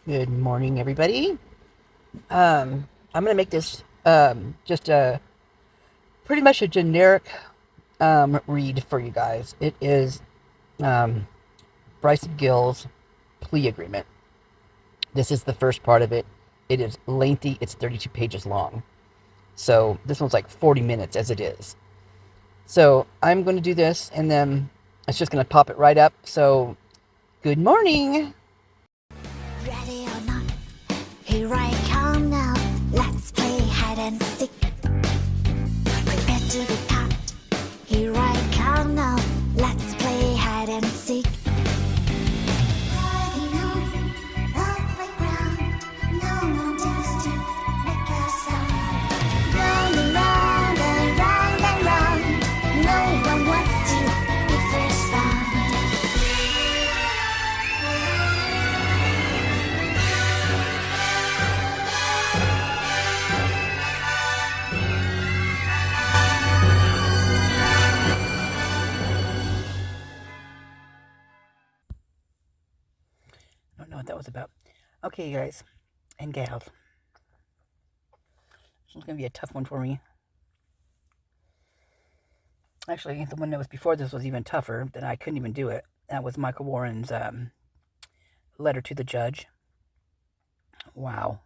Good morning, everybody. I'm going to make this just pretty much a generic read for you guys. It is um, Bryson Gill's plea agreement. This is the first part of it. It is lengthy, it's 32 pages long. So this one's like 40 minutes as it is. So I'm going to do this and then it's just going to pop it right up. So, good morning. Ready or not, here I come now. Let's play hide and seek. Prepare to be caught. Here I come now. Let's play hide and seek. Riding on the playground, no more dares to make a sound. Round and round and round and round. No one wants to be first found. I don't know what that was about. Okay, guys and gals. This one's going to be a tough one for me. Actually, the one that was before this was even tougher, that I couldn't even do it. That was Michael Warren's letter to the judge. Wow.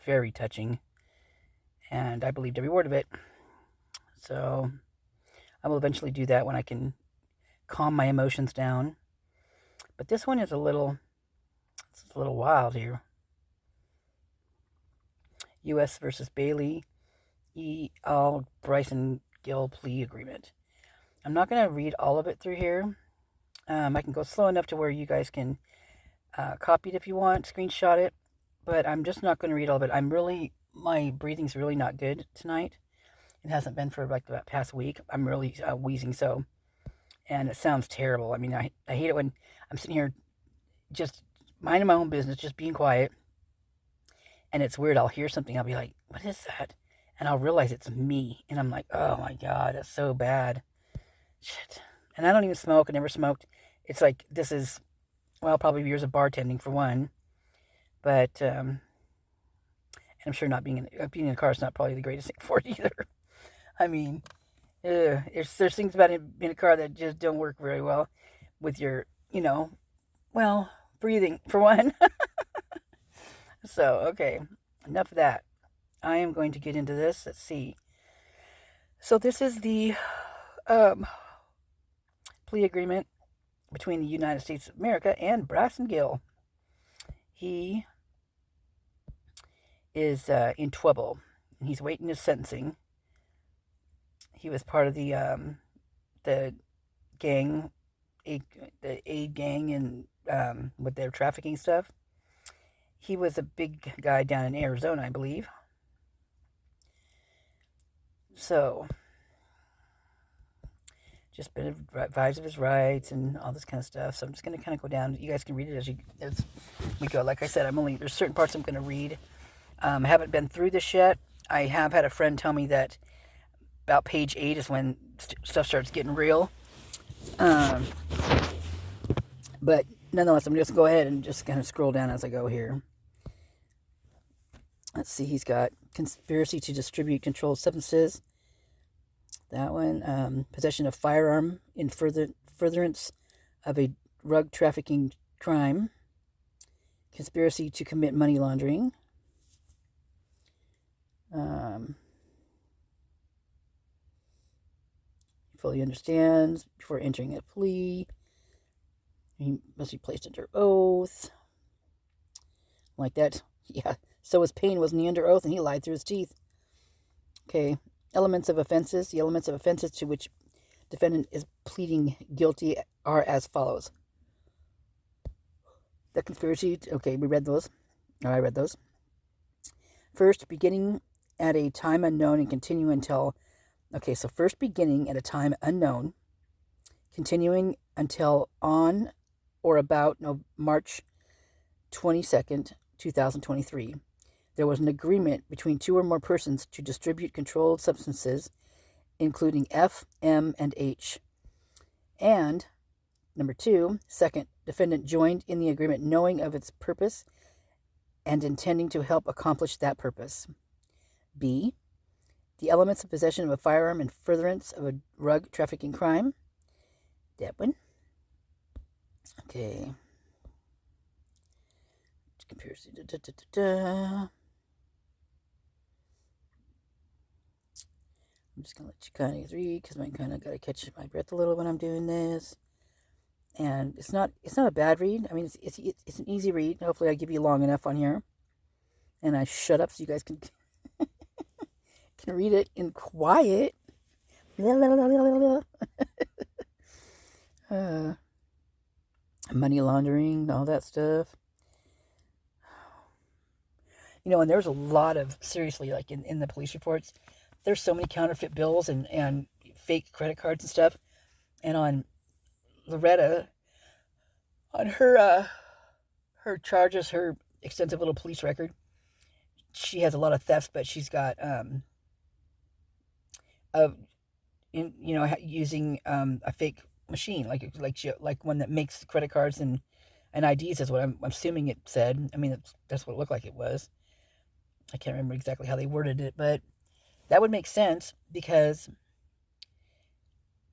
Very touching. And I believed every word of it. So I will eventually do that when I can calm my emotions down. But this one is a little wild here. U.S. versus Bailey, Bryson Gill plea agreement. I'm not going to read all of it through here. I can go slow enough to where you guys can copy it if you want, screenshot it, but I'm just not going to read all of it. My breathing's really not good tonight. It hasn't been for like the past week. I'm really wheezing so, and it sounds terrible. I mean, I hate it when I'm sitting here just minding my own business, just being quiet, and it's weird. I'll hear something, I'll be like, what is that? And I'll realize it's me, and I'm like, oh my God, that's so bad. Shit. And I don't even smoke. I never smoked. It's like, this is, well, probably years of bartending for one. But, and I'm sure not being in a car is not probably the greatest thing for it either. I mean, there's things about it in a car that just don't work very well with your, well, breathing for one. So, okay, enough of that. I am going to get into this. Let's see. So this is the plea agreement between the United States of America and Bryson Gill. He is in trouble. He's waiting his sentencing. He was part of the gang, the aid gang, and with their trafficking stuff. He was a big guy down in Arizona, I believe. So, just been advised of his rights and all this kind of stuff. So I'm just going to kind of go down. You guys can read it as we go. Like I said, there's certain parts I'm going to read. I haven't been through this yet. I have had a friend tell me that about page 8 is when stuff starts getting real. But nonetheless, I'm just going to go ahead and just kind of scroll down as I go here. Let's see, he's got conspiracy to distribute controlled substances. That one, possession of firearm in furtherance of a drug trafficking crime. Conspiracy to commit money laundering. Fully understands before entering a plea. He must be placed under oath. Like that. Yeah. So his pain wasn't he under oath and he lied through his teeth. Okay. Elements of offenses. The elements of offenses to which defendant is pleading guilty are as follows. The conspiracy. Okay, we read those. I read those. First, beginning at a time unknown and continuing until. Okay, so first beginning at a time unknown, continuing until on or about March 22nd, 2023. There was an agreement between two or more persons to distribute controlled substances, including F, M, and H. And, number 2, second, defendant joined in the agreement knowing of its purpose and intending to help accomplish that purpose. B, the elements of possession of a firearm and furtherance of a drug trafficking crime. That one. Okay. Comparison. I'm just gonna let you kind of read because I kind of gotta catch my breath a little when I'm doing this. And it's not a bad read. I mean, it's an easy read. Hopefully, I give you long enough on here, and I shut up so you guys can can read it in quiet. Money laundering, all that stuff. You know, and there's a lot of, seriously, like in the police reports, there's so many counterfeit bills and fake credit cards and stuff. And on Loretta, on her charges, her extensive little police record, she has a lot of thefts, but she's got using a fake machine, like one that makes credit cards and IDs is what I'm assuming it said. I mean, that's what it looked like it was. I can't remember exactly how they worded it, but that would make sense because,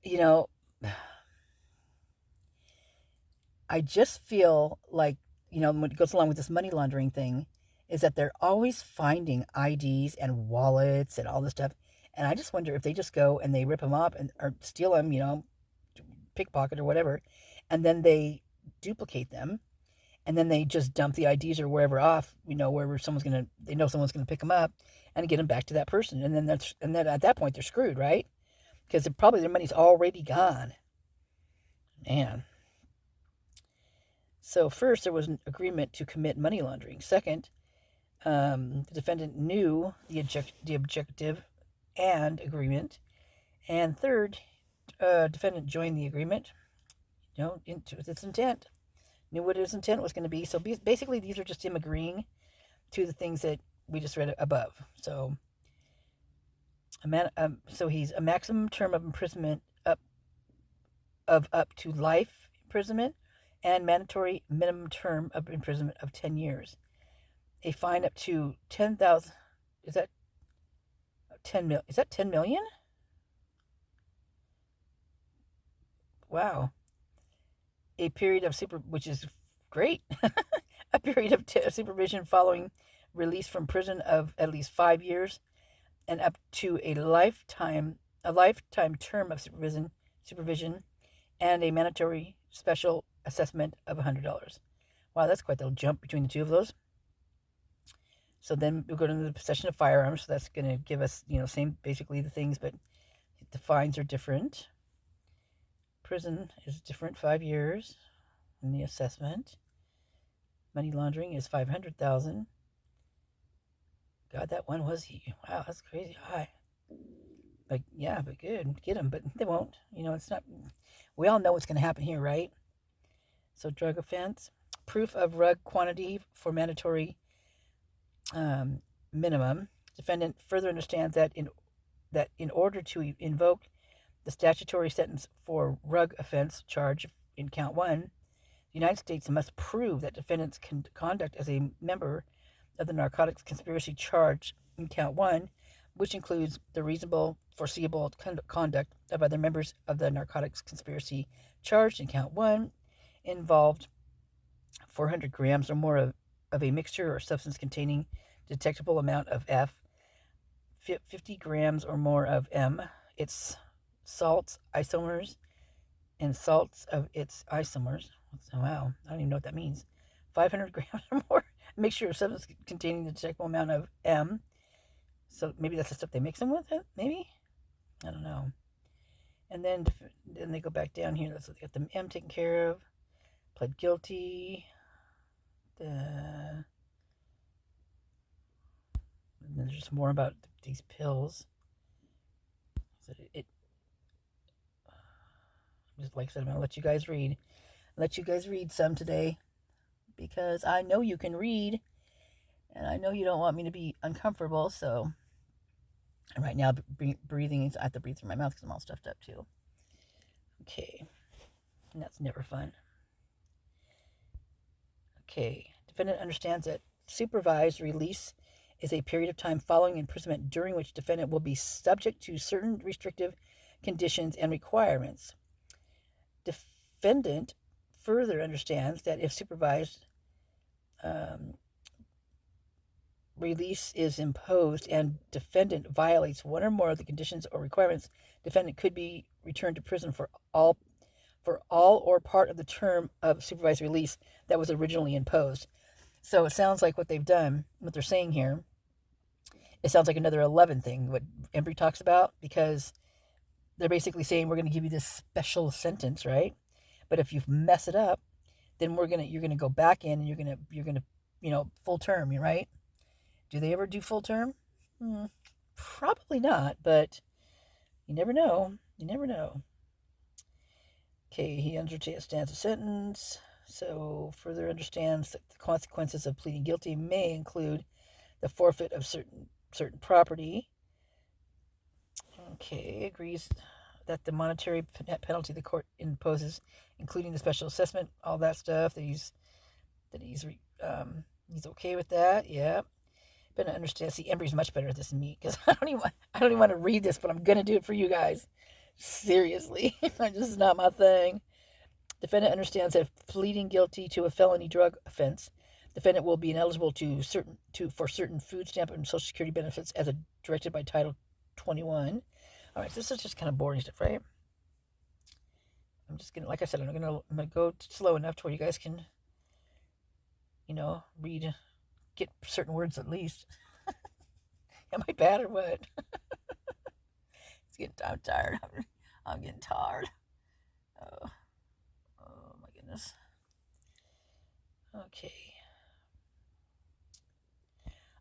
you know, I just feel like, you know, when it goes along with this money laundering thing, is that they're always finding IDs and wallets and all this stuff. And I just wonder if they just go and they rip them up or steal them, you know, pickpocket or whatever, and then they duplicate them. And then they just dump the IDs or wherever off, you know, wherever they know someone's gonna pick them up and get them back to that person. And then at that point they're screwed, right? Because probably their money's already gone. Man. So first there was an agreement to commit money laundering. Second, the defendant knew the objective and agreement. And third, defendant joined the agreement, you know, with its intent. Knew what his intent was going to be. So basically, these are just him agreeing to the things that we just read above. So, so he's a maximum term of imprisonment up to life imprisonment, and mandatory minimum term of imprisonment of 10 years. A fine up to 10,000. Is that 10 million? Is that 10 million? Wow. A period of which is great, a period of supervision following release from prison of at least 5 years, and up to a lifetime term of supervision, and a mandatory special assessment of $100. Wow, that's quite the jump between the two of those. So then we'll go to the possession of firearms. So that's going to give us, you know, basically the things, but the fines are different. Prison is different, 5 years in the assessment. Money laundering is $500,000. God, that one was wow, that's crazy high. But yeah, but good, get them, but they won't. You know, it's not. We all know what's going to happen here, right? So drug offense, proof of drug quantity for mandatory minimum. Defendant further understands that in order to invoke the statutory sentence for drug offense charge in count 1, the United States must prove that defendant's conduct as a member of the narcotics conspiracy charge in count 1, which includes the reasonable, foreseeable conduct of other members of the narcotics conspiracy charged in count 1, involved 400 grams or more of a mixture or substance containing detectable amount of F, 50 grams or more of M, its salts, isomers, and salts of its isomers. Wow, I don't even know what that means. 500 grams or more mixture of substance containing the detectable amount of M. So maybe that's the stuff they mix them with, maybe? I don't know. And then they go back down here. So they got the M taken care of. Pled guilty. And then there's just more about these pills. So just like I said, I'm going to let you guys read. Let you guys read some today because I know you can read and I know you don't want me to be uncomfortable. So, and right now, breathing, I have to breathe through my mouth because I'm all stuffed up too. Okay, and that's never fun. Okay, defendant understands that supervised release is a period of time following imprisonment during which defendant will be subject to certain restrictive conditions and requirements. Defendant further understands that if supervised release is imposed and defendant violates one or more of the conditions or requirements, defendant could be returned to prison for all or part of the term of supervised release that was originally imposed. So it sounds like what they've done, what they're saying here, it sounds like another 11 thing, what Embry talks about, because they're basically saying we're going to give you this special sentence, right? But if you mess it up, then you're gonna go back in and you're gonna full term, right? Do they ever do full term? Probably not, but you never know. You never know. Okay, he understands the sentence, so further understands that the consequences of pleading guilty may include the forfeit of certain property. Okay, agrees that the monetary penalty the court imposes, including the special assessment, all that stuff, that he's okay with that. Yeah. But I understand. See, Embry's much better at this than me, because I don't even want to read this, but I'm gonna do it for you guys. Seriously, this is not my thing. Defendant understands that if pleading guilty to a felony drug offense, defendant will be ineligible for certain food stamp and Social Security benefits as directed by Title 21. All right, so this is just kind of boring stuff, right? I'm just gonna, like I said, I'm gonna go slow enough to where you guys can, read, get certain words at least. Am I bad or what? I'm tired. I'm getting tired. Oh my goodness. Okay.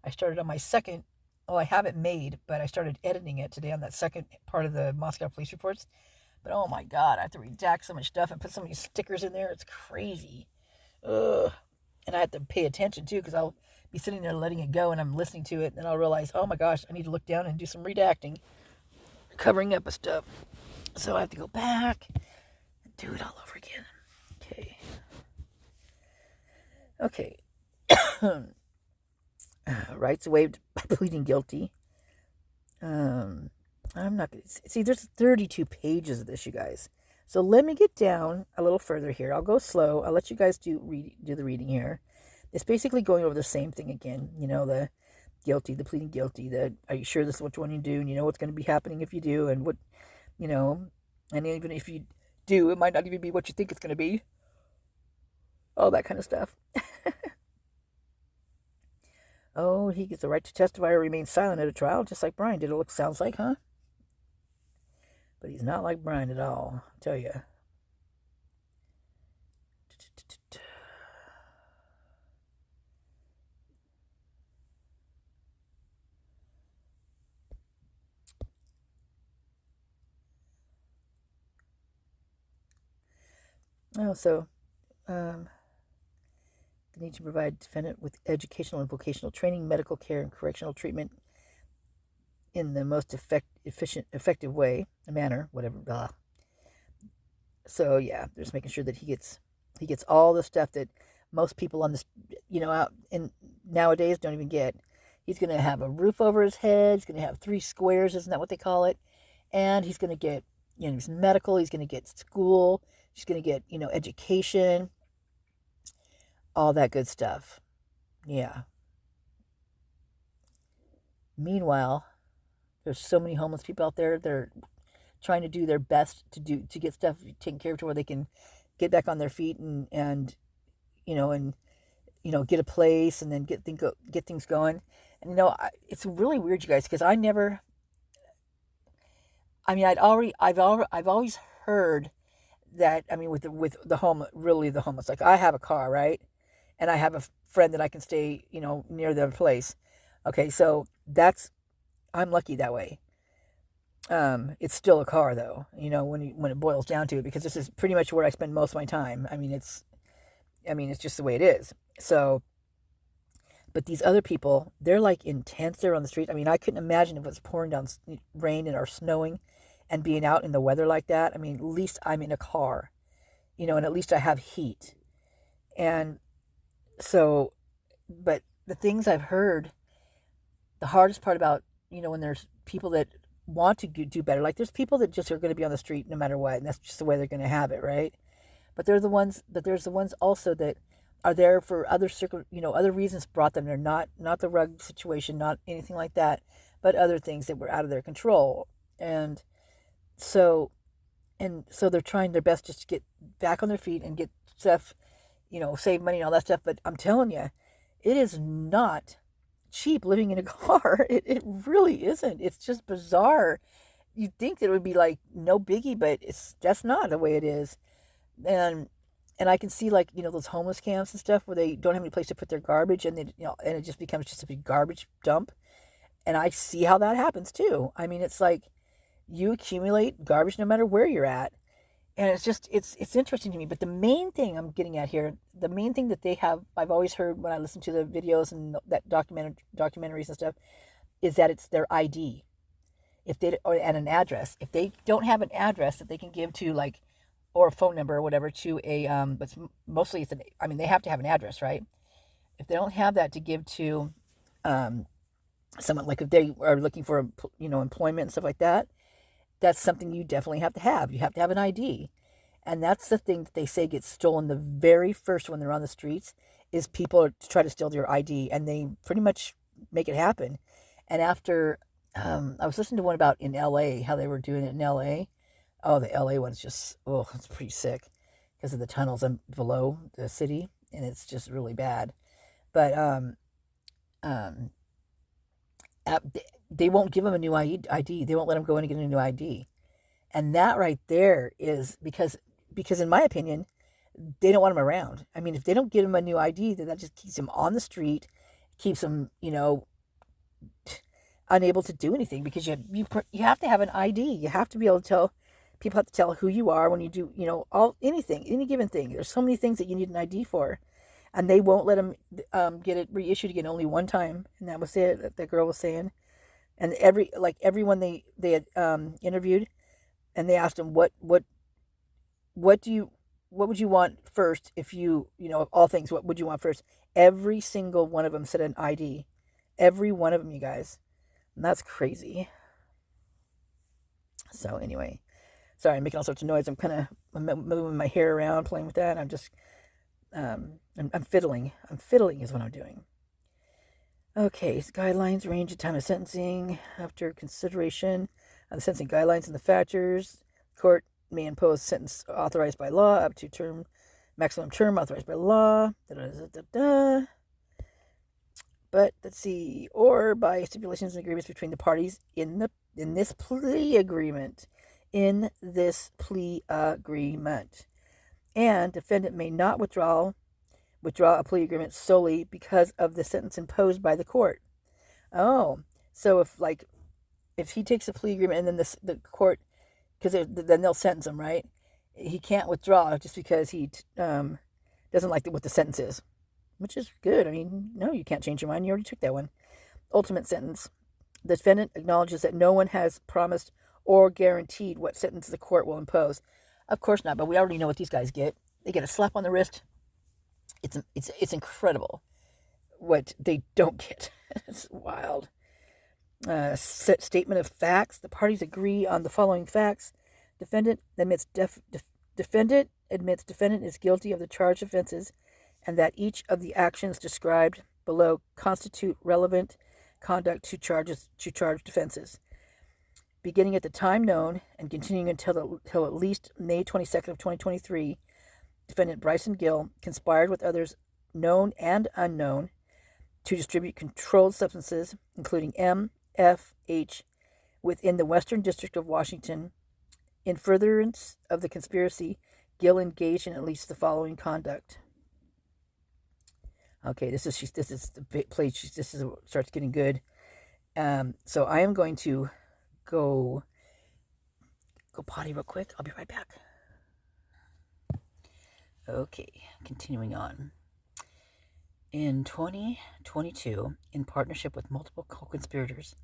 I started on my second. Well, I have it made, but I started editing it today on that second part of the Moscow police reports. But oh my God, I have to redact so much stuff and put so many stickers in there. It's crazy. Ugh. And I have to pay attention too, because I'll be sitting there letting it go and I'm listening to it, and I'll realize, oh my gosh, I need to look down and do some redacting, covering up with stuff. So I have to go back and do it all over again. Okay. Rights waived by pleading guilty. I'm not going to see. There's 32 pages of this, you guys. So let me get down a little further here. I'll go slow. I'll let you guys do the reading here. It's basically going over the same thing again. The guilty, the pleading guilty. Are you sure this is what you want to do? And you know what's going to be happening if you do, and what, and even if you do, it might not even be what you think it's going to be. All that kind of stuff. Oh, he gets the right to testify or remain silent at a trial, just like Brian did. It sounds like, huh? But he's not like Brian at all, I'll tell you. The need to provide defendant with educational and vocational training, medical care, and correctional treatment in the most effective manner, whatever. Blah. So yeah, they're just making sure that he gets all the stuff that most people on this, out in nowadays don't even get. He's going to have a roof over his head. He's going to have 3 squares, isn't that what they call it? And he's going to get, he's medical. He's going to get school. He's going to get, education. All that good stuff. Yeah. Meanwhile, there's so many homeless people out there. They're trying to do their best to get stuff taken care of to where they can get back on their feet and get a place and then get things going. And it's really weird, you guys, because I've always heard that, with the homeless, like I have a car, right? And I have a friend that I can stay, near their place. Okay, so I'm lucky that way. It's still a car though, when it boils down to it, because this is pretty much where I spend most of my time. It's just the way it is. So, but these other people, they're like intense. They're on the street. I couldn't imagine if it was pouring down rain or snowing and being out in the weather like that. At least I'm in a car, and at least I have heat. And so, but the things I've heard, the hardest part about, when there's people that want to do better, like there's people that just are going to be on the street no matter what, and that's just the way they're going to have it, right? But there's the ones also that are there for other other reasons brought them. They're not the rug situation, not anything like that, but other things that were out of their control. And so they're trying their best just to get back on their feet and get stuff, save money and all that stuff. But I'm telling you, it is not cheap living in a car. It really isn't. It's just bizarre. You'd think that it would be like no biggie, but that's not the way it is. And I can see, like, those homeless camps and stuff where they don't have any place to put their garbage, and and it just becomes just a big garbage dump. And I see how that happens too. I mean, it's like you accumulate garbage no matter where you're at. And it's just, it's interesting to me. But the main thing I'm getting at here, the main thing that they have, I've always heard when I listen to the videos and that documentaries and stuff, is that it's their ID. And an address. If they don't have an address that they can give to, like, or a phone number or whatever to a, but mostly they have to have an address, right? If they don't have that to give to someone, like if they are looking for, employment and stuff like that, that's something you definitely have to have. You have to have an ID. And that's the thing that they say gets stolen the very first when they're on the streets, is people try to steal your ID, and they pretty much make it happen. And after, I was listening to one about in LA, how they were doing it in LA. Oh, the LA one is just, it's pretty sick because of the tunnels below the city, and it's just really bad. But they won't give them a new ID. They won't let them go in and get a new ID. And that right there is because in my opinion, they don't want them around. I mean, if they don't give them a new ID, then that just keeps them on the street, keeps them, unable to do anything, because you have to have an ID. You have to be able to tell, people have to tell who you are when you do, any given thing. There's so many things that you need an ID for. And they won't let them get it reissued again only one time. And that was it, that the girl was saying. And everyone they had interviewed, and they asked them, what would you want first if you, of all things, what would you want first? Every single one of them said an ID. Every one of them, you guys. And that's crazy. So anyway, sorry, I'm making all sorts of noise. I'm kind of moving my hair around, playing with that. I'm just, I'm fiddling. I'm fiddling is what I'm doing. Okay, guidelines, range of time of sentencing. After consideration of the sentencing guidelines and the factors, the court may impose sentence authorized by law up to maximum term authorized by law. But let's see, or by stipulations and agreements between the parties in this plea agreement. In this plea agreement. And defendant may not withdraw a plea agreement solely because of the sentence imposed by the court. Oh, so if he takes a plea agreement and then the court, because then they'll sentence him, right? He can't withdraw just because he doesn't like what the sentence is, which is good. I mean, no, you can't change your mind. You already took that one. Ultimate sentence. The defendant acknowledges that no one has promised or guaranteed what sentence the court will impose. Of course not, but we already know what these guys get. They get a slap on the wrist. It's incredible what they don't get. It's wild. Statement of facts. The parties agree on the following facts. Defendant admits defendant is guilty of the charged offenses, and that each of the actions described below constitute relevant conduct to charged offenses, beginning at the time known and continuing until at least May 22nd of 2023. Defendant Bryson Gill conspired with others, known and unknown, to distribute controlled substances, including MFH, within the Western District of Washington. In furtherance of the conspiracy, Gill engaged in at least the following conduct. Okay, this is the place. This is starts getting good. So I am going to go potty real quick. I'll be right back. Okay, continuing on. In 2022, in partnership with multiple co-conspirators,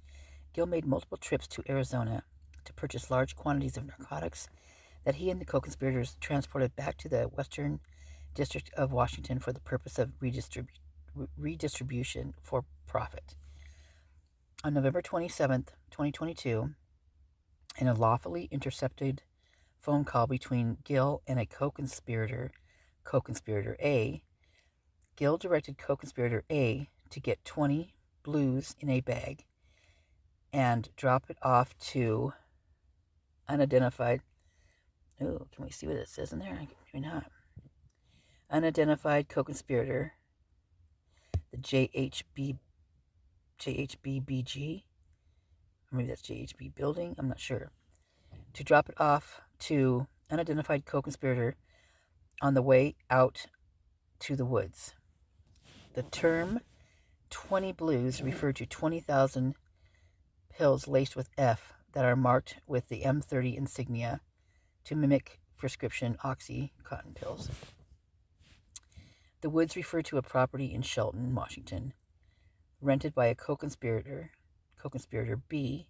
Gill made multiple trips to Arizona to purchase large quantities of narcotics that he and the co-conspirators transported back to the Western District of Washington for the purpose of redistribution for profit. On November 27th, 2022, in a lawfully intercepted phone call between Gill and a co-conspirator A, Gill directed co-conspirator A to get 20 blues in a bag and drop it off to unidentified. Oh, can we see what it says in there? Maybe not. Unidentified co-conspirator, the JHBBG, or maybe that's JHB building, I'm not sure, to drop it off to unidentified co-conspirator on the way out to the woods. The term 20 blues refer to 20,000 pills laced with F that are marked with the M30 insignia to mimic prescription Oxycontin pills. The woods refer to a property in Shelton, Washington, rented by a co-conspirator B,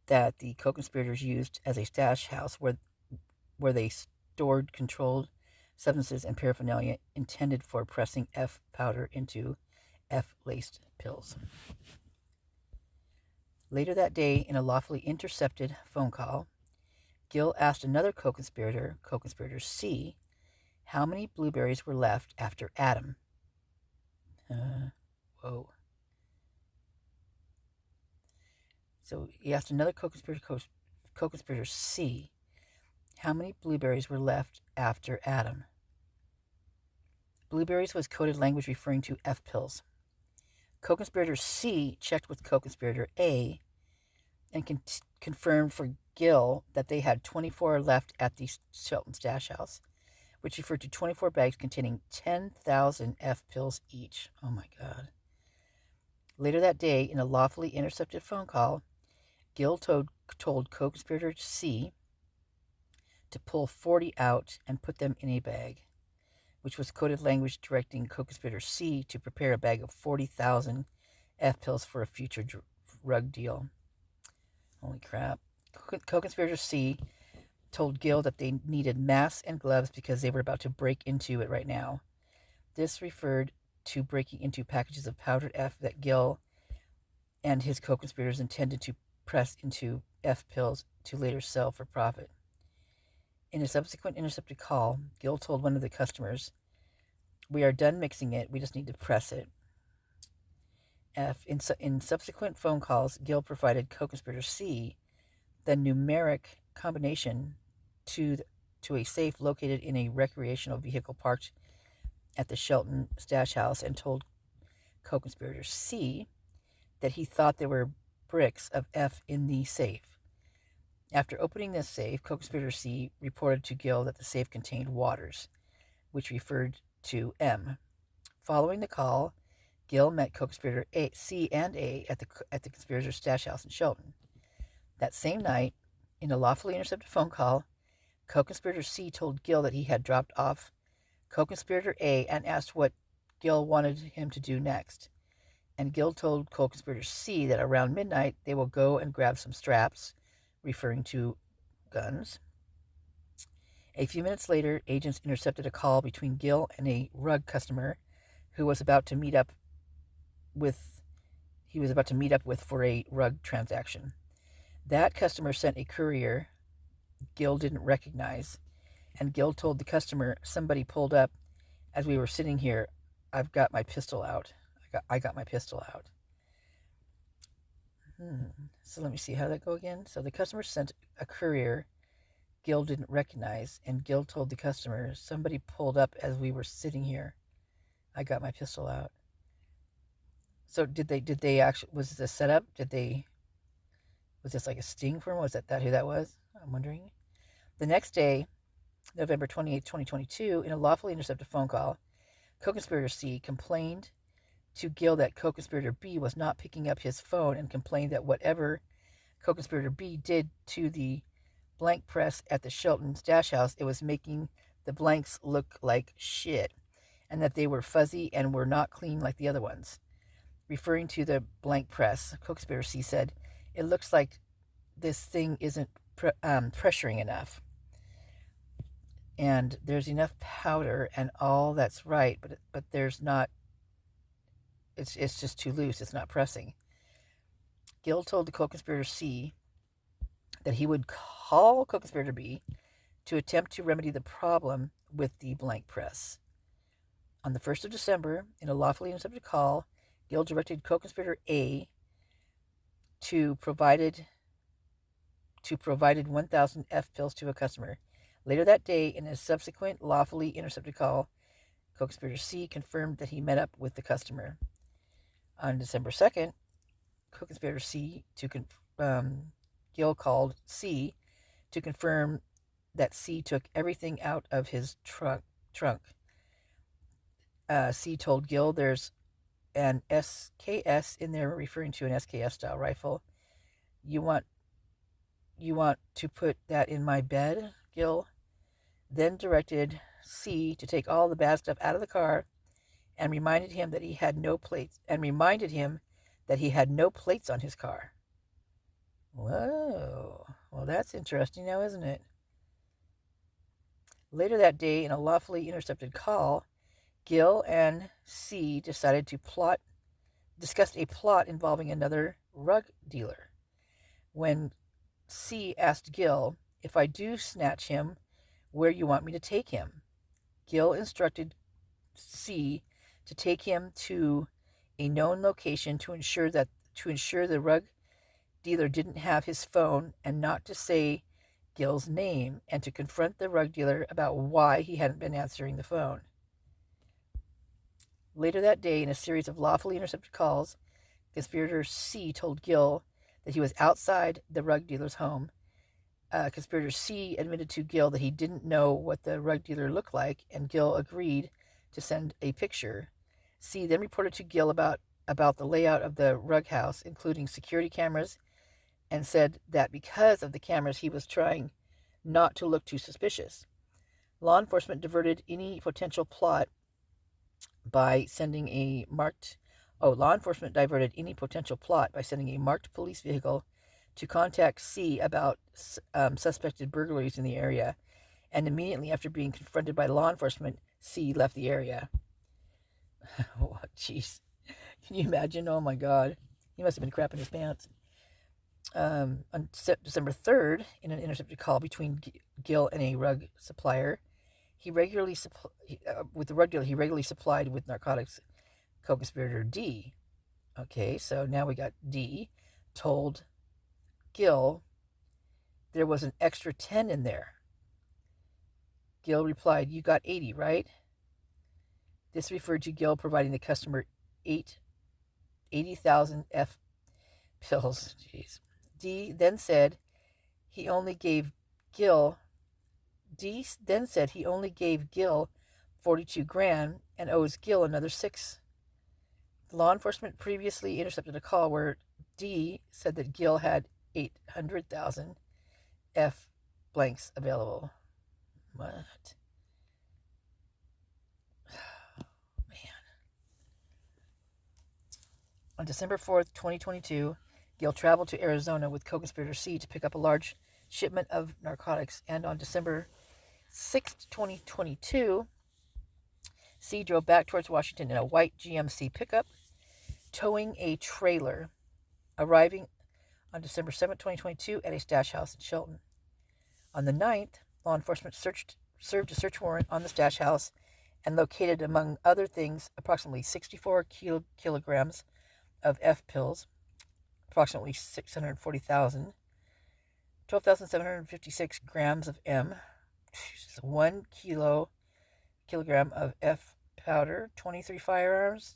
that the co-conspirators used as a stash house where they stored controlled substances and paraphernalia intended for pressing F powder into F-laced pills. Later that day, in a lawfully intercepted phone call, Gill asked another co-conspirator C, how many blueberries were left after Adam. Whoa. So he asked another co-conspirator C, how many blueberries were left after Adam. Blueberries was coded language referring to F pills. Co-conspirator C checked with co-conspirator A and confirmed for Gill that they had 24 left at the Shelton stash house, which referred to 24 bags containing 10,000 F pills each. Oh my God. Later that day, in a lawfully intercepted phone call, Gill told co-conspirator C to pull 40 out and put them in a bag, which was coded language directing co-conspirator C to prepare a bag of 40,000 F pills for a future drug deal. Holy crap. Co-conspirator C told Gill that they needed masks and gloves because they were about to break into it right now. This referred to breaking into packages of powdered F that Gill and his co-conspirators intended to press into F pills to later sell for profit. In a subsequent intercepted call, Gill told one of the customers, "We are done mixing it, we just need to press it." In subsequent phone calls, Gill provided co-conspirator C the numeric combination to a safe located in a recreational vehicle parked at the Shelton stash house and told co-conspirator C that he thought there were bricks of F in the safe. After opening this safe, co-conspirator C reported to Gill that the safe contained waters, which referred to M. Following the call, Gill met co-conspirator C and A at the conspirator's stash house in Shelton. That same night, in a lawfully intercepted phone call, co-conspirator C told Gill that he had dropped off co-conspirator A and asked what Gill wanted him to do next. And Gill told co-conspirator C that around midnight they will go and grab some straps, referring to guns. A few minutes later, agents intercepted a call between Gill and a rug customer who was about to meet up with for a rug transaction. That customer sent a courier Gill didn't recognize, and Gill told the customer, "Somebody pulled up as we were sitting here. I've got my pistol out. I got my pistol out." So let me see, how did that go again? So the customer sent a courier Gill didn't recognize, and Gill told the customer, "Somebody pulled up as we were sitting here. I got my pistol out." So did they actually, was this a setup? Was this like a sting for him? Was that who that was? I'm wondering. The next day, November 28th, 2022, in a lawfully intercepted phone call, co-conspirator C complained to Gill that co-conspirator B was not picking up his phone and complained that whatever co-conspirator B did to the blank press at the Shelton stash house, it was making the blanks look like shit, and that they were fuzzy and were not clean like the other ones. Referring to the blank press, co-conspirator C said, "It looks like this thing isn't pressuring enough." and there's enough powder and all that's right, but there's not. It's just too loose. It's not pressing. Gill told the co-conspirator C that he would call co-conspirator B to attempt to remedy the problem with the blank press. On the 1st of December, in a lawfully intercepted call, Gill directed co-conspirator A to provided 1,000 F pills to a customer. Later that day, in a subsequent lawfully intercepted call, co-conspirator C confirmed that he met up with the customer. On December 2nd, co-conspirator Gill called C to confirm that C took everything out of his trunk. C told Gill there's an SKS in there, referring to an SKS-style rifle. You want to put that in my bed? Gill then directed C to take all the bad stuff out of the car and reminded him that he had no plates on his car. Whoa. Well, that's interesting now, isn't it? Later that day, in a lawfully intercepted call, Gill and C discussed a plot involving another rug dealer. When C asked Gill, if I do snatch him, where you want me to take him? Gill instructed C to take him to a known location to ensure the rug dealer didn't have his phone, and not to say Gill's name, and to confront the rug dealer about why he hadn't been answering the phone. Later that day, in a series of lawfully intercepted calls, conspirator C told Gill that he was outside the rug dealer's home. Conspirator C admitted to Gill that he didn't know what the rug dealer looked like, and Gill agreed to send a picture. C then reported to Gill about the layout of the rug house, including security cameras, and said that because of the cameras, he was trying not to look too suspicious. Law enforcement diverted any potential plot by sending a marked police vehicle to contact C about suspected burglaries in the area, and immediately after being confronted by law enforcement, C left the area. Oh, jeez. Can you imagine? Oh, my God. He must have been crapping his pants. On December 3rd, in an intercepted call between Gill and a rug supplier, he regularly supplied with narcotics co-conspirator D. Okay, so now we got D told Gill there was an extra 10 in there. Gill replied, you got 80, right? This referred to Gill providing the customer 80,000 F pills. Jeez. D then said he only gave Gill 42 grand and owes Gill another 6. Law enforcement previously intercepted a call where D said that Gill had 800,000 F blanks available. What? Man. On December 4th, 2022, Gill traveled to Arizona with co-conspirator C to pick up a large shipment of narcotics, and on December 6th, 2022, C drove back towards Washington in a white GMC pickup, towing a trailer, arriving on December 7th, 2022, at a stash house in Shelton. On the 9th, law enforcement served a search warrant on the stash house and located, among other things, approximately 64 kilograms of F pills, approximately 640,000, 12,756 grams of M, 1 kilogram of F powder, 23 firearms,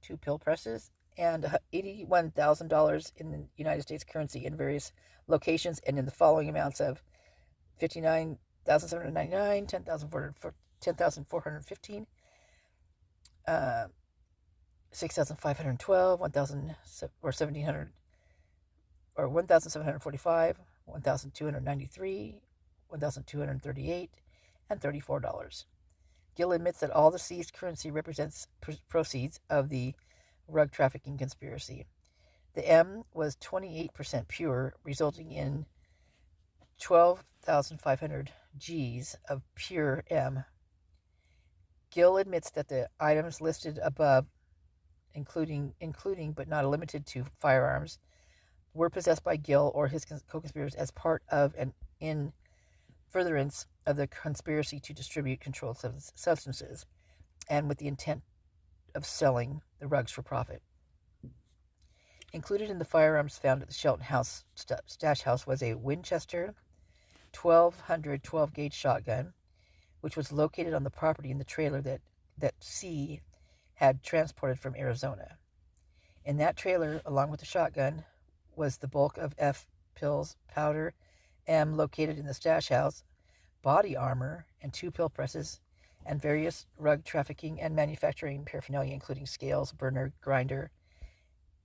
2 pill presses, and $81,000 in the United States currency in various locations, and in the following amounts of $59,799, $10,415, $6,512, $1,745, $1,293, $1,238, and $34. Gill admits that all the seized currency represents proceeds of the rug trafficking conspiracy. The M was 28% pure, resulting in $12,500 Gs of pure M. Gill admits that the items listed above, including but not limited to firearms, were possessed by Gill or his co-conspirators as part of and in furtherance of the conspiracy to distribute controlled substances, and with the intent of selling the rugs for profit. Included in the firearms found at the Shelton House stash house was a Winchester 1200 12-gauge shotgun, which was located on the property in the trailer that C had transported from Arizona. In that trailer, along with the shotgun, was the bulk of F pills, powder, M located in the stash house, body armor, and 2 pill presses, and various rug trafficking and manufacturing paraphernalia, including scales, burner, grinder,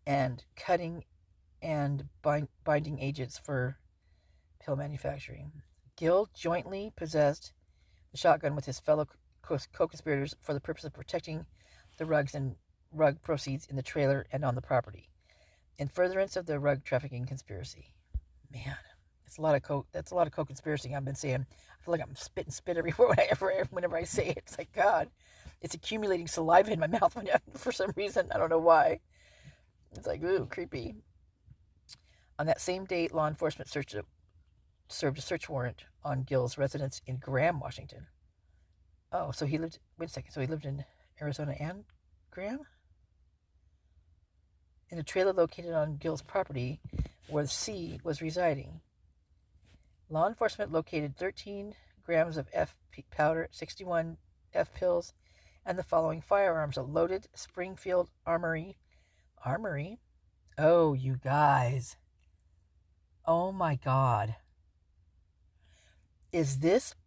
and cutting and binding agents for pill manufacturing. Gill jointly possessed the shotgun with his fellow co-conspirators for the purpose of protecting the rugs and rug proceeds in the trailer and on the property, in furtherance of the rug trafficking conspiracy. Man, that's a lot of co-conspiracy. I've been saying. I feel like I'm spitting spit everywhere whenever I say it. It's like, God, it's accumulating saliva in my mouth for some reason. I don't know why. It's like, ooh, creepy. On that same date, law enforcement served a search warrant on Gill's residence in Graham, Washington. Oh, so he lived. Wait a second. So he lived in Arizona and Graham? In a trailer located on Gill's property where C was residing. Law enforcement located 13 grams of F powder, 61 F pills, and the following firearms: a loaded Springfield armory. Armory? Oh, you guys. Oh my God.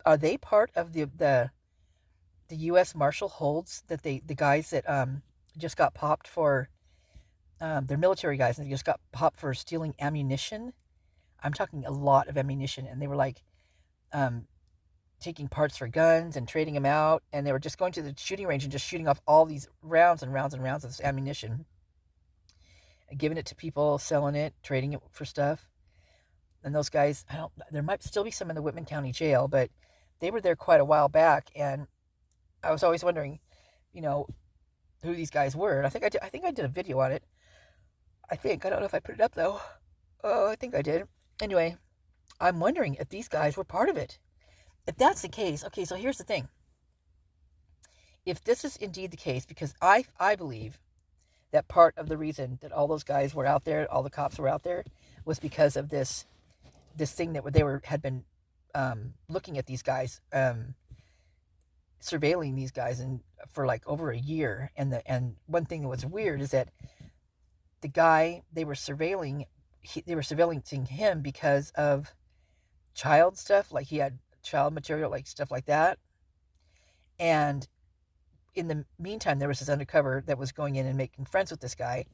Are they part of the U.S. Marshal holds that the guys that just got popped for, they're military guys, and they just got popped for stealing ammunition? I'm talking a lot of ammunition, and they were like taking parts for guns and trading them out, and they were just going to the shooting range and just shooting off all these rounds and rounds and rounds of this ammunition, and giving it to people, selling it, trading it for stuff. And those guys, there might still be some in the Whitman County Jail, but they were there quite a while back, and I was always wondering, who these guys were. And I think I did a video on it. I don't know if I put it up though. Oh, I think I did. Anyway, I'm wondering if these guys were part of it. If that's the case, okay, so here's the thing. If this is indeed the case, because I believe that part of the reason that all those guys were out there, all the cops were out there, was because of this thing that had been looking at these guys, surveilling these guys, and for like over a year. And one thing that was weird is that the guy they were surveilling him because of child stuff, like he had child material, like stuff like that. And in the meantime, there was this undercover that was going in and making friends with this guy,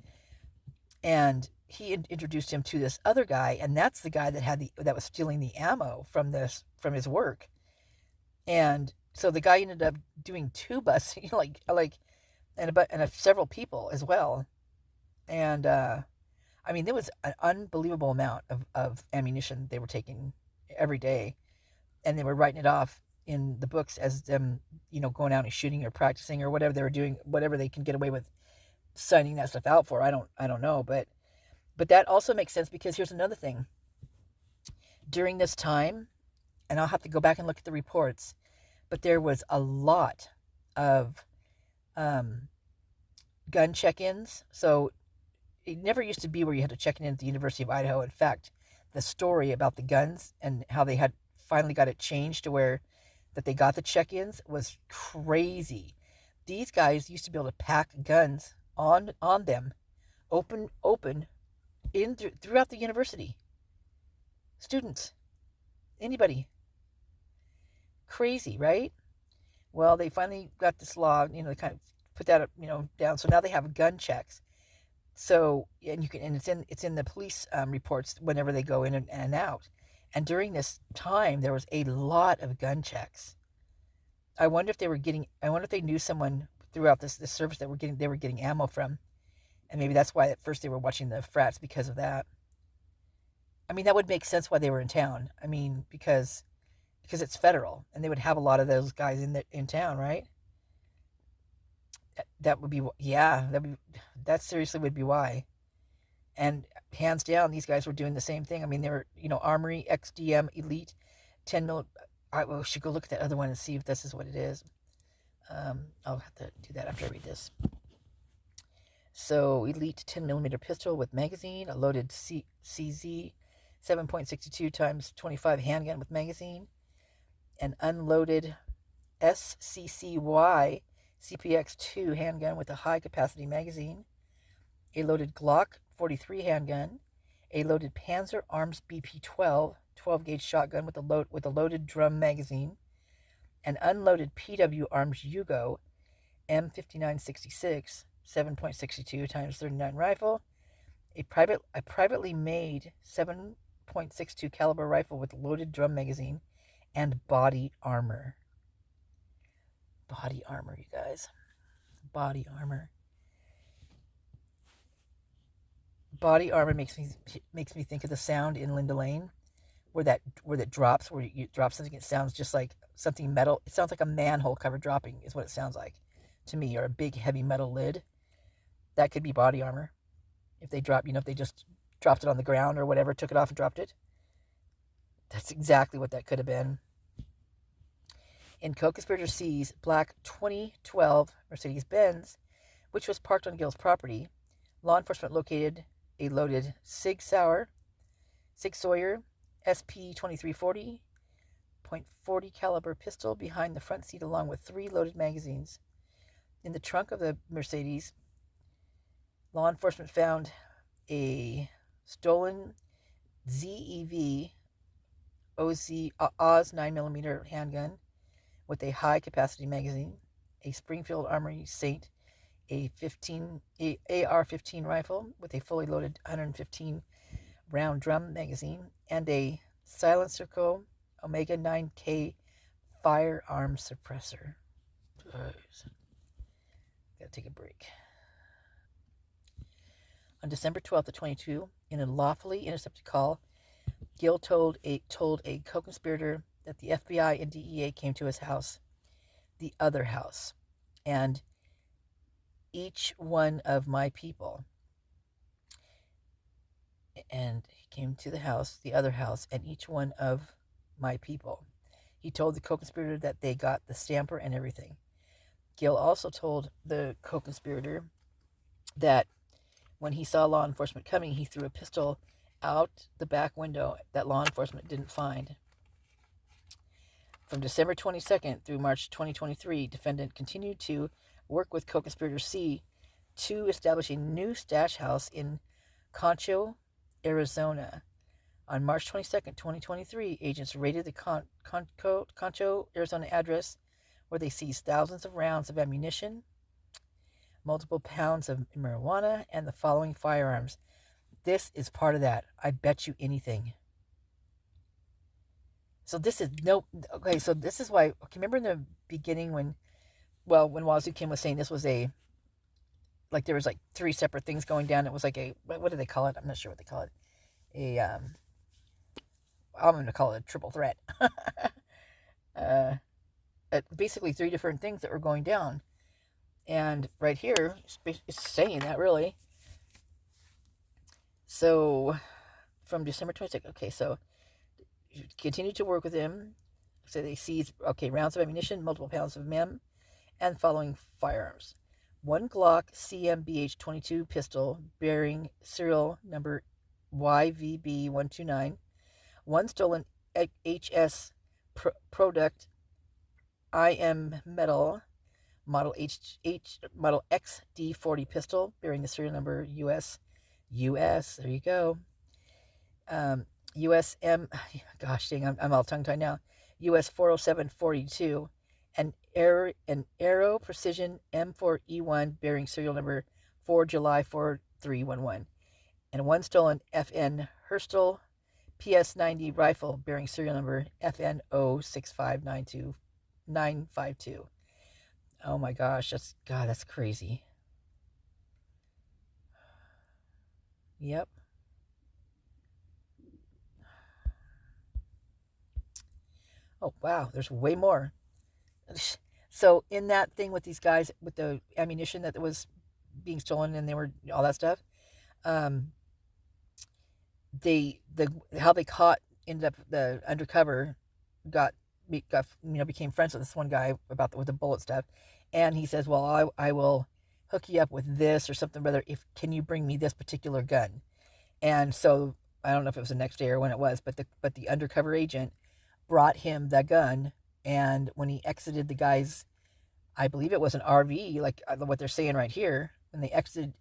and he introduced him to this other guy, and that's the guy that was stealing the ammo from his work. And so the guy ended up doing 2 busts, and several people as well. And there was an unbelievable amount of ammunition they were taking every day, and they were writing it off in the books as them, going out and shooting or practicing or whatever they were doing, whatever they can get away with signing that stuff out for. I don't know, but that also makes sense, because here's another thing. During this time, and I'll have to go back and look at the reports, but there was a lot of gun check-ins. So it never used to be where you had to check in at the University of Idaho. In fact, the story about the guns and how they had finally got it changed to where that they got the check-ins was crazy. These guys used to be able to pack guns on them, open throughout the university. Students, anybody. Crazy, right? Well, they finally got this law, they kind of put that, down. So now they have gun checks. So, and it's in the police reports whenever they go in and out. And during this time, there was a lot of gun checks. I wonder if they knew someone throughout this service that they were getting ammo from. And maybe that's why at first they were watching the frats, because of that. That would make sense why they were in town. Because because it's federal, and they would have a lot of those guys in town, right? That would be, yeah, that seriously would be why. And hands down, these guys were doing the same thing. I mean, they were, Armory, XDM, Elite, 10 mil. We should go look at that other one and see if this is what it is. I'll have to do that after I read this. So, Elite 10 millimeter pistol with magazine, a loaded CZ 7.62 times 25 handgun with magazine, an unloaded SCCY CPX2 handgun with a high capacity magazine, a loaded Glock 43 handgun, a loaded Panzer Arms BP12 12 gauge shotgun with a loaded drum magazine, an unloaded PW Arms Yugo M5966 7.62 times 39 rifle, a privately made 7.62 caliber rifle with loaded drum magazine, and body armor. Body armor, you guys. Body armor. Body armor makes me think of the sound in Linda Lane, where that drops, where you drop something. It sounds just like something metal. It sounds like a manhole cover dropping, is what it sounds like to me, or a big heavy metal lid. That could be body armor. If they drop, if they just dropped it on the ground or whatever, took it off and dropped it. That's exactly what that could have been. In Co-Conspirator C's black 2012 Mercedes-Benz, which was parked on Gill's property, law enforcement located a loaded Sig Sauer SP-2340 .40 caliber pistol behind the front seat, along with 3 loaded magazines. In the trunk of the Mercedes, law enforcement found a stolen ZEV Oz 9mm handgun with a high-capacity magazine, a Springfield Armory Saint, a AR-15 rifle with a fully loaded 115-round drum magazine, and a Silencerco Omega 9K firearms suppressor. Gotta take a break. On December 12th of 22, in a lawfully intercepted call, Gill told a co-conspirator that the FBI and DEA came to his house, the other house, and each one of my people. And he came to the house, the other house, and each one of my people. He told the co-conspirator that they got the stamper and everything. Gill also told the co-conspirator that when he saw law enforcement coming, he threw a pistol out the back window that law enforcement didn't find. From December 22nd through March 2023, defendant continued to work with co-conspirator C to establish a new stash house in Concho, Arizona. On March 22nd, 2023, agents raided the Concho, Arizona address, where they seized thousands of rounds of ammunition, multiple pounds of marijuana, and the following firearms. This is part of that. I bet you anything. So this is so this is why, remember in the beginning when Wazoo Kim was saying this was there was 3 separate things going down. It was like what do they call it? I'm not sure what they call it. I'm going to call it a triple threat. Basically 3 different things that were going down. And right here, it's saying that, really. So, from December 26th, okay, so continued to work with him. So they seized, rounds of ammunition, multiple pounds of MEM, and following firearms. 1 Glock CMBH-22 pistol bearing serial number YVB129. 1 stolen HS product IM metal model model XD40 pistol bearing the serial number US, there you go. USM, gosh dang, I'm all tongue-tied now. US 40742, an Aero Precision M4E1 bearing serial number 4 July 4311, and 1 stolen FN Herstal PS90 rifle bearing serial number FN 06592 Oh my gosh, that's crazy. Yep. Oh, wow, there's way more. So in that thing with these guys with the ammunition that was being stolen and they were all that stuff, um, how they caught ended up the undercover got became friends with this one guy with the bullet stuff, and he says, well, I will hook you up with this or something, brother, if can you bring me this particular gun. And so I don't know if it was the next day or when it was, but the undercover agent brought him the gun, and when he exited the guy's, I believe it was an RV, like what they're saying right here, when they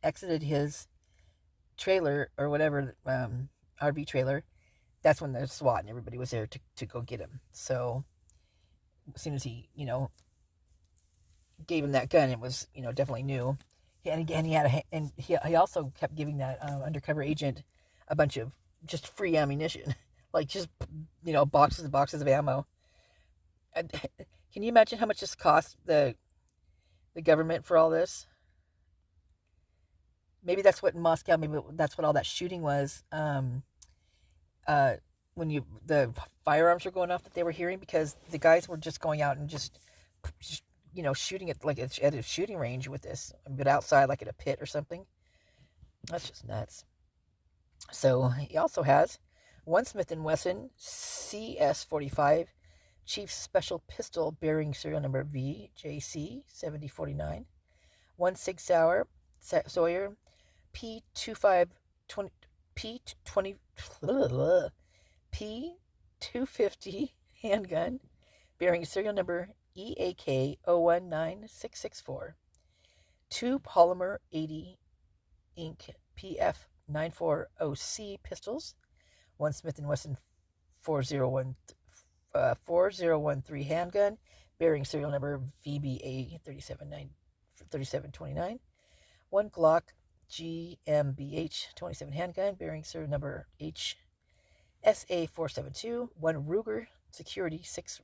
exited his trailer or whatever, RV trailer, that's when the SWAT and everybody was there to go get him. So as soon as he, gave him that gun, it was, definitely new. And again, he also kept giving that undercover agent a bunch of just free ammunition, like just, boxes and boxes of ammo. And can you imagine how much this cost the government for all this? Maybe that's what in Moscow, maybe that's what all that shooting was. When the firearms were going off that they were hearing, because the guys were just going out and just shooting it like at a shooting range with this, but outside like at a pit or something. That's just nuts. So he also has one Smith & Wesson CS45 Chiefs Special Pistol bearing serial number VJC7049, one Sig Sauer Sawyer P2520 P20 P250 handgun bearing serial number EAK019664, two Polymer 80 Inc. PF940C pistols, one Smith & Wesson 4013 handgun bearing serial number VBA3729, one Glock GmbH 27 handgun bearing serial number HSA472, one Ruger Security 6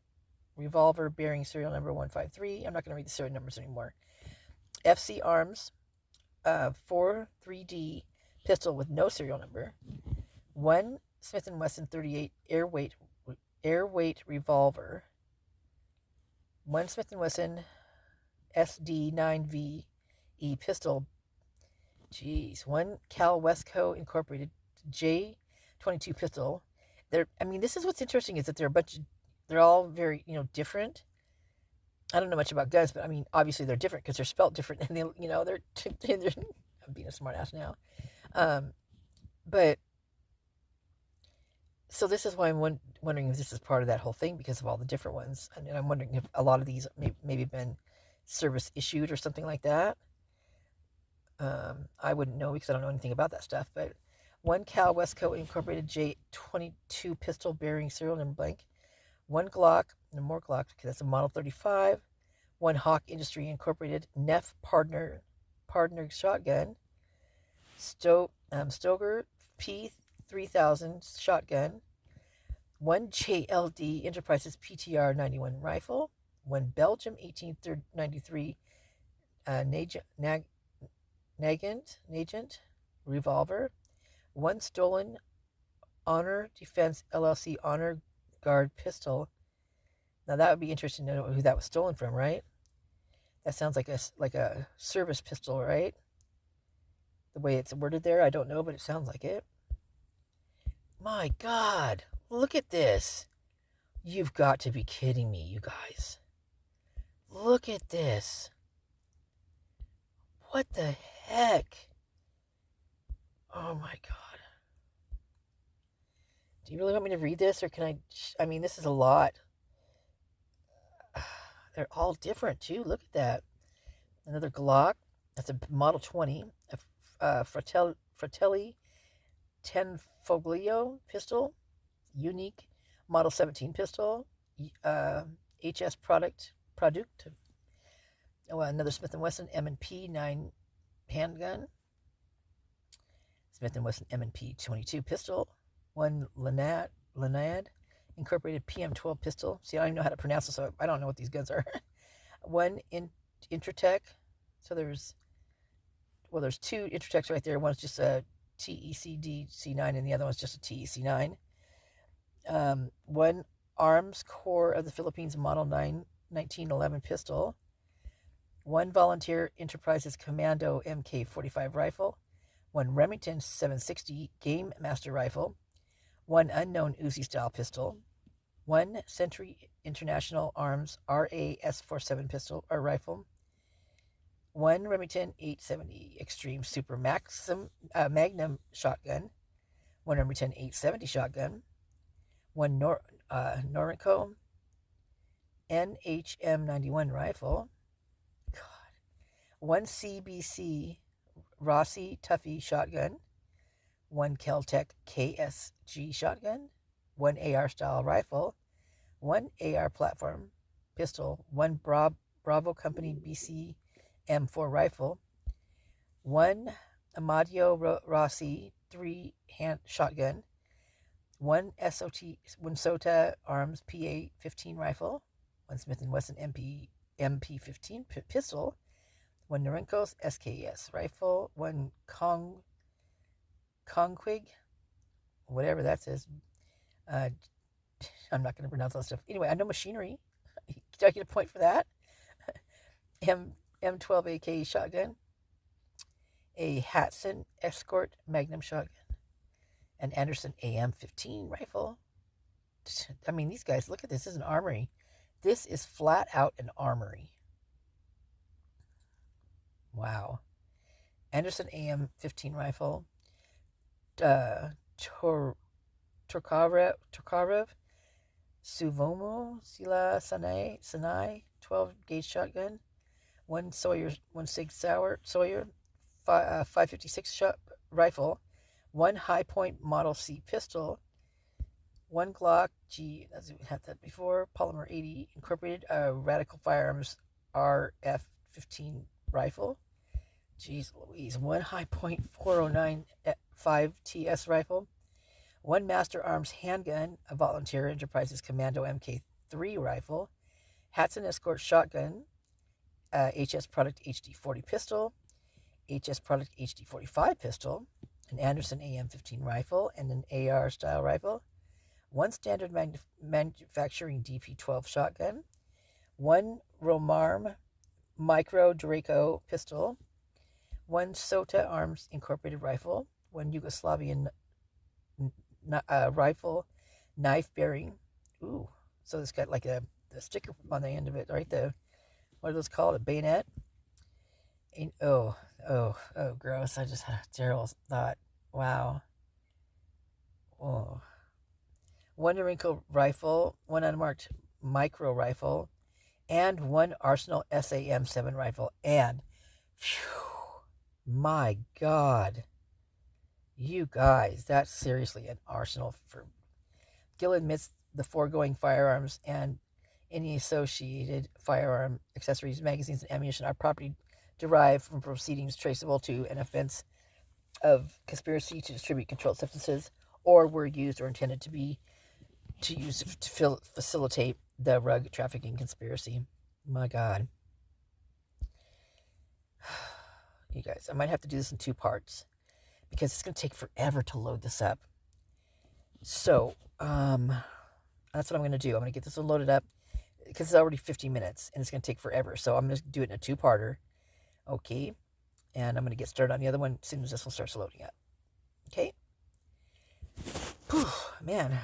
revolver bearing serial number 153. I'm not going to read the serial numbers anymore. FC Arms 43D pistol with no serial number, one Smith & Wesson 38 airweight revolver, one Smith & Wesson SD9VE pistol, one Cal Westco Incorporated J22 pistol. This is what's interesting, is that they're all very, different. I don't know much about guns, but obviously they're different because they're spelt different, and they're I'm being a smart ass now. But so this is why I'm wondering if this is part of that whole thing, because of all the different ones. And I'm wondering if a lot of these maybe been service issued or something like that. I wouldn't know because I don't know anything about that stuff. But one Cal Westco Incorporated J22 pistol bearing serial number blank, one Glock, and more Glock, because that's a Model 35, one Hawk Industry Incorporated Neff Partner shotgun, Stoeger P3000 shotgun, one JLD Enterprises PTR 91 rifle, one Belgium 1893 Nagant revolver, one stolen Honor Defense LLC Honor Guard pistol. Now that would be interesting to know who that was stolen from, right? That sounds like a service pistol, right? The way it's worded there, I don't know, but it sounds like it. My God, look at this. You've got to be kidding me, you guys. Look at this. What the heck? Oh my God. Do you really want me to read this, or can I? This is a lot. They're all different too. Look at that. Another Glock. That's a Model 20. A Fratelli 10 Foglio pistol. Unique Model 17 pistol. HS product. Oh, another Smith & Wesson M&P 9 handgun. Smith & Wesson M&P 22 pistol. One Lanad Incorporated PM12 pistol. See, I don't even know how to pronounce this, so I don't know what these guns are. One Intratec. So there's two Intratecs right there. One's just a TECD C9, and the other one's just a TEC9. One Arms Corps of the Philippines Model 1911 pistol, 1 Volunteer Enterprises Commando MK45 rifle, 1 Remington 760 Game Master rifle, 1 Unknown Uzi-style pistol, 1 Century International Arms RAS-47 pistol or rifle, 1 Remington 870 Extreme Super Magnum shotgun, 1 Remington 870 shotgun, 1 Norinco NHM91 rifle, 1 CBC Rossi Tuffy shotgun, 1 Keltec KSG shotgun, 1 AR style rifle, 1 AR platform pistol, 1 Bravo Company BC M4 rifle, 1 Amadio Rossi 3-hand shotgun, 1 SOTA Arms PA-15 rifle, 1 Smith & Wesson MP-15 pistol, 1 Norinco's SKS rifle, 1 Conquig, whatever that says. I'm not going to pronounce all that stuff. Anyway, I know machinery. Did I get a point for that? M12 AK shotgun, a Hatson Escort Magnum shotgun, an Anderson AM-15 rifle. I mean, these guys, look at this. This is an armory. This is flat out an armory. Wow. Anderson AM-15 rifle, Tokarev Suvomo Sila Sanai 12 gauge shotgun, 1 Sig Sauer Sawyer 556 rifle, 1 High Point Model C pistol, 1 Glock G, as we had that before, Polymer 80 Incorporated Radical Firearms RF-15 rifle. Jeez Louise. 1 High Point 409 5 TS rifle, 1 Master Arms handgun, a Volunteer Enterprises Commando MK3 rifle, Hatson Escort shotgun, HS Product HD40 pistol, HS Product HD45 pistol, an Anderson AM-15 rifle, and an AR style rifle, 1 Standard Manufacturing DP12 shotgun, 1 Romarm Micro Draco pistol, 1 Sota Arms Incorporated rifle, 1 Yugoslavian rifle knife bearing. Ooh, so it's got like the sticker on the end of it, right? What are those called? A bayonet? And, oh, gross. I just had a terrible thought. Wow. Oh. 1 Norinco rifle, 1 unmarked micro rifle, and 1 Arsenal SAM-7 rifle. And, phew, my God. You guys, that's seriously an arsenal for... Gill admits the foregoing firearms and any associated firearm accessories, magazines, and ammunition are property derived from proceedings traceable to an offense of conspiracy to distribute controlled substances, or were used or intended to facilitate the drug trafficking conspiracy. My God. You guys, I might have to do this in 2 parts because it's going to take forever to load this up. So, that's what I'm going to do. I'm going to get this one loaded up because it's already 50 minutes and it's going to take forever. So I'm going to do it in a 2-parter. Okay. And I'm going to get started on the other one as soon as this one starts loading up. Okay. Whew, man,